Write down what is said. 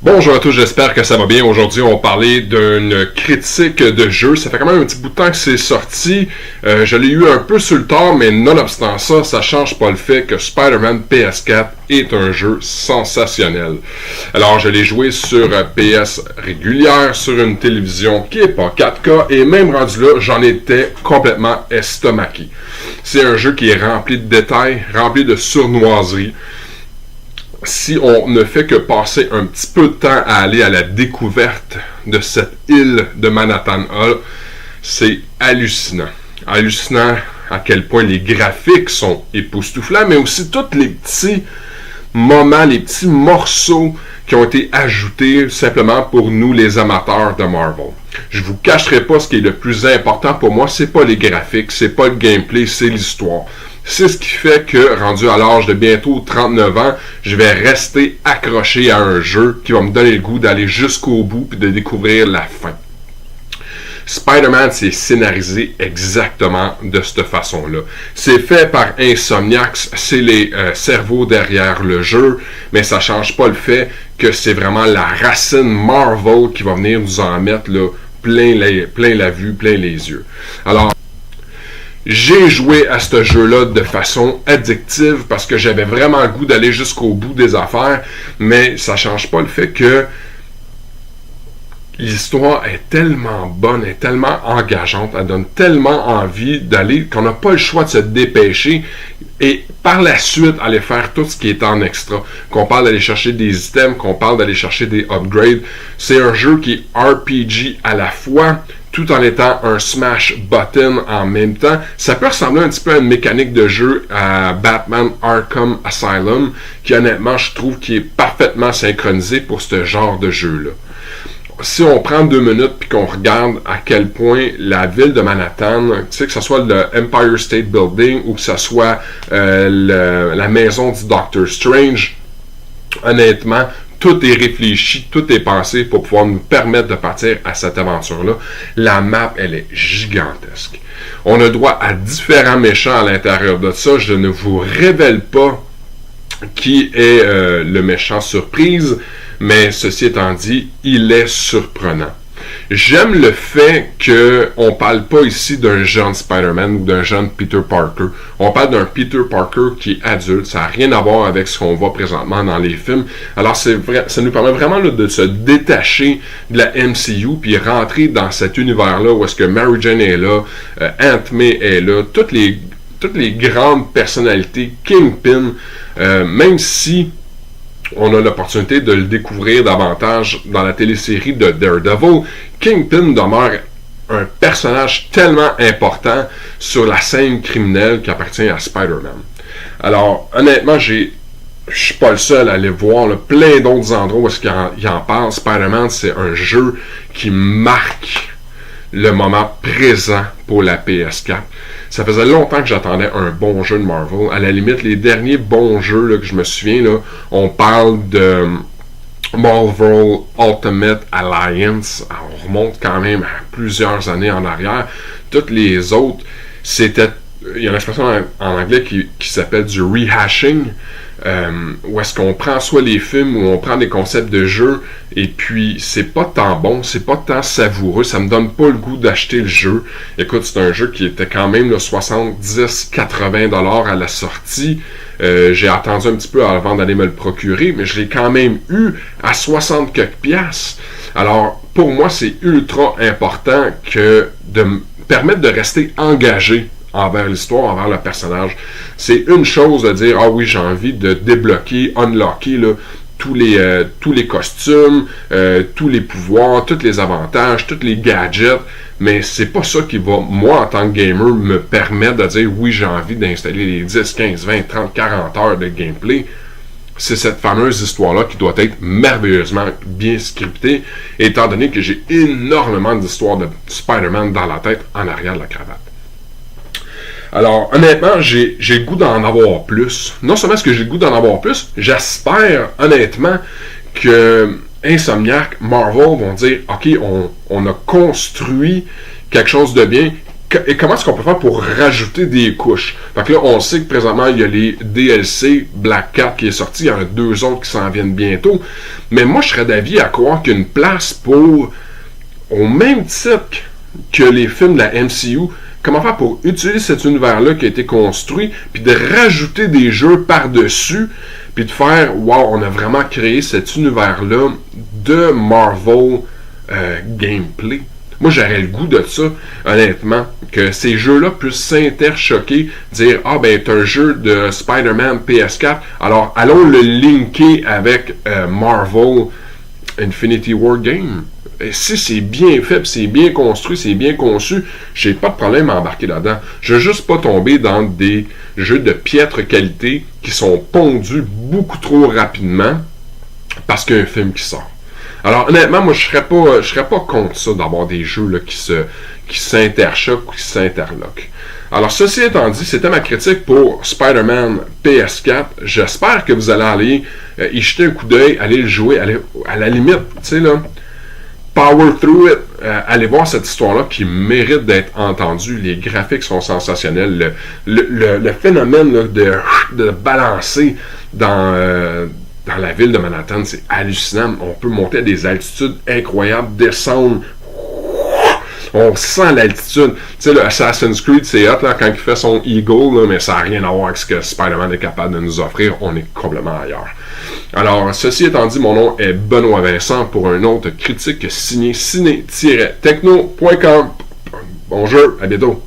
Bonjour à tous, j'espère que ça va bien. Aujourd'hui, on va parler d'une critique de jeu. Ça fait quand même un petit bout de temps que c'est sorti. Je l'ai eu un peu sur le tard, mais nonobstant ça, ça change pas le fait que Spider-Man PS4 est un jeu sensationnel. Alors, je l'ai joué sur PS régulière, sur une télévision qui est pas 4K, et même rendu là, j'en étais complètement estomaqué. C'est un jeu qui est rempli de détails, rempli de sournoiseries. Si on ne fait que passer un petit peu de temps à aller à la découverte de cette île de Manhattan Hall, c'est hallucinant. Hallucinant à quel point les graphiques sont époustouflants, mais aussi tous les petits moments, les petits morceaux qui ont été ajoutés simplement pour nous les amateurs de Marvel. Je vous cacherai pas ce qui est le plus important pour moi, c'est pas les graphiques, c'est pas le gameplay, c'est l'histoire. C'est ce qui fait que, rendu à l'âge de bientôt 39 ans, je vais rester accroché à un jeu qui va me donner le goût d'aller jusqu'au bout et de découvrir la fin. Spider-Man, c'est scénarisé exactement de cette façon-là. C'est fait par Insomniac, c'est les cerveaux derrière le jeu, mais ça change pas le fait que c'est vraiment la racine Marvel qui va venir nous en mettre là, plein la vue, plein les yeux. Alors, j'ai joué à ce jeu-là de façon addictive parce que j'avais vraiment le goût d'aller jusqu'au bout des affaires, mais ça change pas le fait que l'histoire est tellement bonne, est tellement engageante, elle donne tellement envie d'aller qu'on n'a pas le choix de se dépêcher et par la suite aller faire tout ce qui est en extra. Qu'on parle d'aller chercher des items, qu'on parle d'aller chercher des upgrades. C'est un jeu qui est RPG à la fois, tout en étant un smash button en même temps. Ça peut ressembler un petit peu à une mécanique de jeu à Batman Arkham Asylum, qui honnêtement je trouve qui est parfaitement synchronisé pour ce genre de jeu-là. Si on prend 2 minutes puis qu'on regarde à quel point la ville de Manhattan, tu sais, que ce soit le Empire State Building ou que ce soit la maison du Doctor Strange, honnêtement, tout est réfléchi, tout est pensé pour pouvoir nous permettre de partir à cette aventure-là. La map, elle est gigantesque. On a droit à différents méchants à l'intérieur de ça. Je ne vous révèle pas qui est le méchant surprise, mais ceci étant dit, il est surprenant. J'aime le fait qu'on ne parle pas ici d'un jeune Spider-Man ou d'un jeune Peter Parker. On parle d'un Peter Parker qui est adulte. Ça n'a rien à voir avec ce qu'on voit présentement dans les films. Alors, c'est vrai, ça nous permet vraiment là, de se détacher de la MCU puis rentrer dans cet univers-là où est-ce que Mary Jane est là, Aunt May est là, toutes les grandes personnalités, Kingpin, même si on a l'opportunité de le découvrir davantage dans la télésérie de Daredevil, Kingpin demeure un personnage tellement important sur la scène criminelle qui appartient à Spider-Man. Alors, honnêtement, je suis pas le seul à aller voir là, plein d'autres endroits où est-ce qu'il en parle. Spider-Man, c'est un jeu qui marque le moment présent pour la PS4. Ça faisait longtemps que j'attendais un bon jeu de Marvel. À la limite, les derniers bons jeux là, que je me souviens, là, on parle de Marvel Ultimate Alliance. Alors, on remonte quand même à plusieurs années en arrière. Toutes les autres, c'était... Il y a une expression en anglais qui s'appelle du rehashing, où est-ce qu'on prend soit les films ou on prend des concepts de jeu et puis c'est pas tant bon, c'est pas tant savoureux, ça me donne pas le goût d'acheter le jeu. Écoute, c'est un jeu qui était quand même 70-80$ à la sortie. J'ai attendu un petit peu avant d'aller me le procurer, mais je l'ai quand même eu à 60 quelques piastres. Alors, pour moi, c'est ultra important que de me permettre de rester engagé envers l'histoire, envers le personnage. C'est une chose de dire, ah oui, j'ai envie de débloquer, unlocker là, tous les costumes, tous les pouvoirs, tous les avantages, tous les gadgets, mais c'est pas ça qui va, moi, en tant que gamer, me permettre de dire, oui, j'ai envie d'installer les 10, 15, 20, 30, 40 heures de gameplay. C'est cette fameuse histoire-là qui doit être merveilleusement bien scriptée, étant donné que j'ai énormément d'histoires de Spider-Man dans la tête en arrière de la cravate. Alors, honnêtement, j'ai le goût d'en avoir plus. Non seulement est-ce que j'ai le goût d'en avoir plus, j'espère, honnêtement, que Insomniac, Marvel vont dire, OK, on a construit quelque chose de bien. et comment est-ce qu'on peut faire pour rajouter des couches? Fait que là, on sait que présentement, il y a les DLC Black Cat qui est sorti, il y en a 2 autres qui s'en viennent bientôt. Mais moi, je serais d'avis à croire qu'il y a une place pour, au même titre que les films de la MCU, comment faire pour utiliser cet univers-là qui a été construit, puis de rajouter des jeux par-dessus, puis de faire, wow, on a vraiment créé cet univers-là de Marvel gameplay. Moi, j'aurais le goût de ça, honnêtement, que ces jeux-là puissent s'interchoquer, dire « Ah, ben, c'est un jeu de Spider-Man PS4, alors allons le linker avec Marvel Infinity War Game. » Et si c'est bien fait, c'est bien construit, c'est bien conçu, j'ai pas de problème à embarquer là-dedans. Je veux juste pas tomber dans des jeux de piètre qualité qui sont pondus beaucoup trop rapidement parce qu'il y a un film qui sort. Alors, honnêtement, moi, je serais pas contre ça, d'avoir des jeux là, qui s'interchoquent ou qui s'interloquent. Alors, ceci étant dit, c'était ma critique pour Spider-Man PS4. J'espère que vous allez aller y jeter un coup d'œil, aller le jouer, aller, à la limite, tu sais, là, power through it, allez voir cette histoire-là qui mérite d'être entendue. Les graphiques sont sensationnels. Le phénomène là, de balancer dans la ville de Manhattan, c'est hallucinant. On peut monter à des altitudes incroyables, descendre. On sent l'altitude. Tu sais, le Assassin's Creed, c'est hot là, quand il fait son Eagle, là, mais ça n'a rien à voir avec ce que Spider-Man est capable de nous offrir. On est complètement ailleurs. Alors, ceci étant dit, mon nom est Benoît Vincent pour un autre critique signé ciné-techno.com. Bonjour, à bientôt.